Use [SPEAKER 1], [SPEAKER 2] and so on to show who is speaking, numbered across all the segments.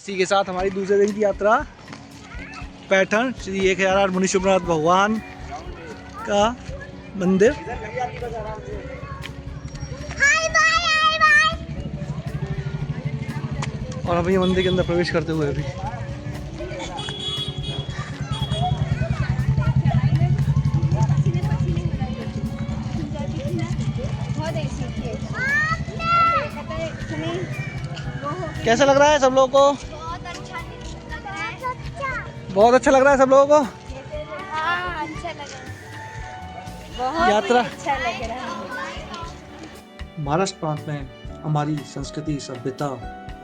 [SPEAKER 1] इसी के साथ हमारी दूसरे दिन की यात्रा पैठण श्री 1008 मुनि शुभनाथ भगवान का मंदिर। और हम ये मंदिर के अंदर प्रवेश करते हुए अभी कैसा लग रहा है सब लोगों को? बहुत अच्छा लग रहा है सब लोगों को।
[SPEAKER 2] हाँ, अच्छा लग रहा है। बहुत
[SPEAKER 1] यात्रा
[SPEAKER 2] अच्छा लग रहा है।
[SPEAKER 1] महाराष्ट्र प्रांत में हमारी संस्कृति, सभ्यता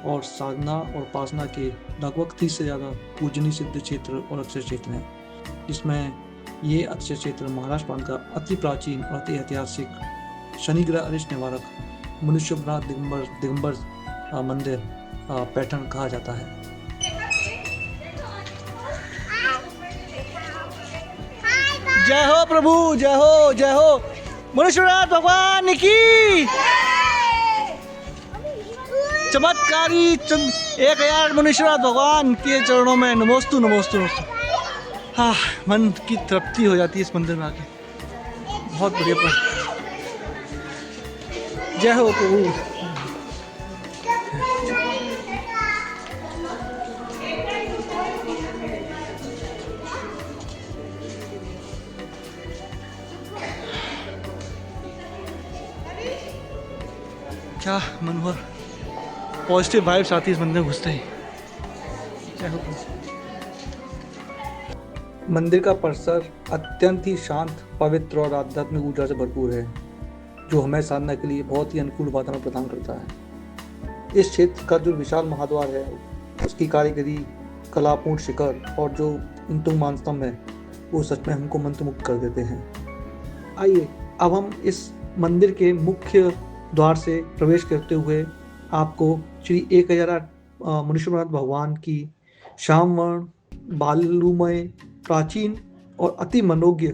[SPEAKER 1] और साधना और उपासना के लगभग 30 से ज़्यादा पूजनीय सिद्ध क्षेत्र और अक्षर क्षेत्र हैं, जिसमें ये अक्षर क्षेत्र महाराष्ट्र प्रांत का अति प्राचीन और अति ऐतिहासिक शनिग्रह अरिष्ट निवारक मुनि शुभनाथ दिगंबर मंदिर पैठण कहा जाता है। जय हो प्रभु, जय हो, जय हो मुनि शुभनाथ भगवान की। चमत्कारी 1008 मुनि शुभनाथ भगवान के चरणों में नमोस्तु नमोस्तु नमोस्तु। हाँ, मन की तृप्ति हो जाती है इस मंदिर में आके। बहुत बढ़िया पर जय हो प्रभु। क्या मनोहर पॉजिटिव वाइब्स आती है इस मंदिर में घुसते ही। जय हो। मंदिर का परिसर अत्यंत ही शांत, पवित्र और आध्यात्मिक ऊर्जा से भरपूर है, जो हमें साधना के लिए बहुत ही अनुकूल वातावरण प्रदान करता है। इस क्षेत्र का जो विशाल महाद्वार है, उसकी कारीगरी, कलापूर्ण शिखर और जो इंतुंग मानस्तंभ है, वो सच में हमको मंत्रमुग्ध कर देते हैं। आइए अब हम इस मंदिर के मुख्य द्वार से प्रवेश करते हुए आपको श्री 1008 मुनि शुभनाथ भगवान की श्यामवर्ण, बालुमय, प्राचीन और अति मनोज्ञ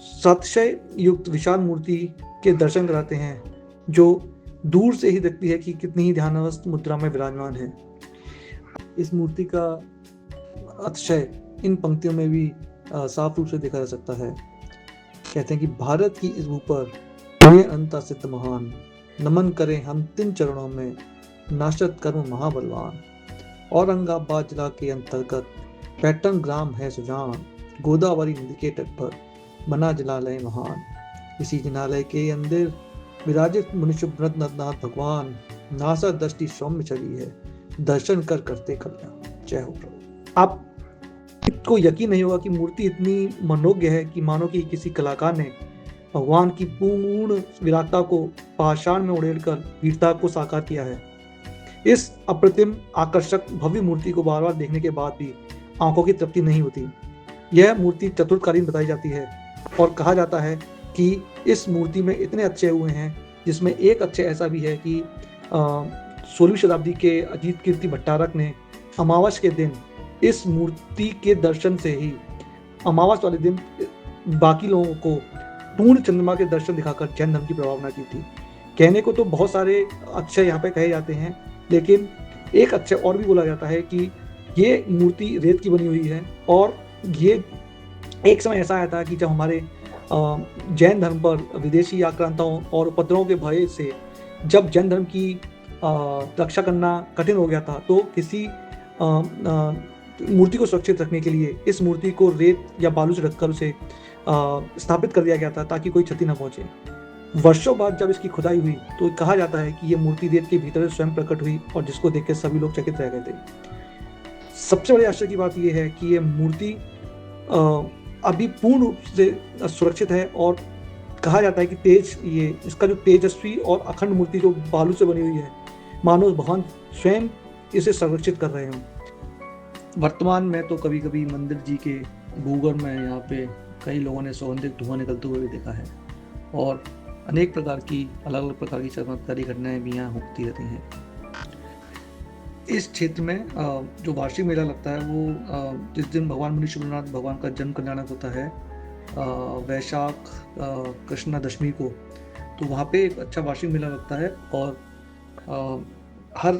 [SPEAKER 1] सतिशय युक्त विशाल मूर्ति के दर्शन कराते हैं, जो दूर से ही दिखती है कि कितनी ही ध्यानस्थ मुद्रा में विराजमान है। इस मूर्ति का अतिशय इन पंक्तियों में भी साफ रूप से देखा जा सकता है। कहते हैं कि भारत की इस भू पर अंत सिद्ध महान, नमन करें हम तिन चरणों में, नाशत कर्म महाबलवान। औरंगाबाद जिला के अंतर्गत पैठण ग्राम है सुजान, गोदावरी नदी के तट पर बना जिनालय महान। इसी जिनालय के अंदर विराजित मुनि शुभनाथ भगवान, नासा दृष्टि सौम्य चली है, दर्शन कर करते कल्याण। जय हो प्रभु। आपको यकीन नहीं होगा कि मूर्ति इतनी मनोज्ञ है कि मानो कि किसी कलाकार ने भगवान की पूर्ण विराटता को पाषाण में उड़ेलकर वीरता को साकार किया है। इस अप्रतिम आकर्षक भव्य मूर्ति को बार बार देखने के बाद भी आंखों की तृप्ति नहीं होती। यह मूर्ति चतुर्थकालीन बताई जाती है और कहा जाता है कि इस मूर्ति में इतने अच्छे हुए हैं, जिसमें एक अच्छे ऐसा भी है कि 16वीं शताब्दी के अजीत कीर्ति भट्टारक ने अमावस के दिन इस मूर्ति के दर्शन से ही अमावस वाले दिन बाकी लोगों को पूर्ण चंद्रमा के दर्शन दिखाकर जैन धर्म की प्रभावना की थी। कहने को तो बहुत सारे अक्षय यहाँ पे कहे जाते हैं, लेकिन एक अक्षय और भी बोला जाता है कि ये मूर्ति रेत की बनी हुई है और ये एक समय ऐसा आया था कि जब हमारे जैन धर्म पर विदेशी आक्रांताओं और उपद्रवों के भय से जब जैन धर्म की रक्षा करना कठिन हो गया था, तो किसी मूर्ति को सुरक्षित रखने के लिए इस मूर्ति को रेत या बालू से ढककर उसे स्थापित कर दिया गया था ताकि कोई क्षति न पहुंचे। वर्षों बाद जब इसकी खुदाई हुई तो कहा जाता है कि यह मूर्ति रेत के भीतर स्वयं प्रकट हुई और जिसको देखकर सभी लोग चकित रह गए थे। सबसे बड़ी आश्चर्य की बात यह है कि यह मूर्ति अभी पूर्ण रूप से सुरक्षित है और कहा जाता है कि इसका जो तेजस्वी और अखंड मूर्ति जो बालू से बनी हुई है, मानो भगवान स्वयं इसे संरक्षित कर रहे हों। वर्तमान में तो कभी कभी मंदिर जी के भूगर्भ में यहाँ पे कई लोगों ने सुगंधित धुआं निकलते हुए भी देखा है और अनेक प्रकार की अलग अलग प्रकार की चमत्कारी घटनाएं भी यहाँ होती रहती हैं। इस क्षेत्र में जो वार्षिक मेला लगता है वो जिस दिन भगवान मुनि शुभनाथ भगवान का जन्म कल्याणक होता है वैशाख कृष्ण दशमी को, तो वहाँ पे एक अच्छा वार्षिक मेला लगता है और हर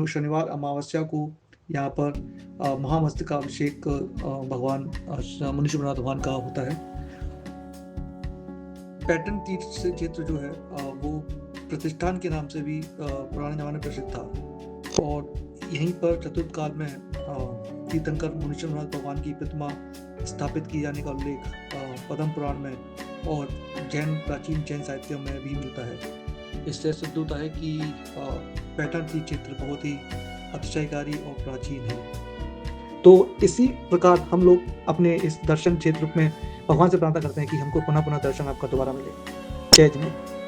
[SPEAKER 1] शनिवार अमावस्या को यहाँ पर महामस्तकाभिषेक भगवान मुनीश्वरनाथ भगवान का होता है। पैटर्न तीर्थ क्षेत्र जो है वो प्रतिष्ठान के नाम से भी पुराने जमाने में प्रसिद्ध था और यहीं पर चतुर्थ काल में तीर्थंकर मुनीश्वरनाथ भगवान की प्रतिमा स्थापित किए जाने का उल्लेख पद्म पुराण में और प्राचीन जैन साहित्य में भी मिलता है। इससे सिद्ध होता है कि पैटर्न तीर्थ क्षेत्र बहुत ही अतिशयकारी और प्राचीन है। तो इसी प्रकार हम लोग अपने इस दर्शन क्षेत्र में भगवान से प्रार्थना करते हैं कि हमको पुनः पुनः दर्शन आपका दोबारा मिले। जय जिनेन्द्र।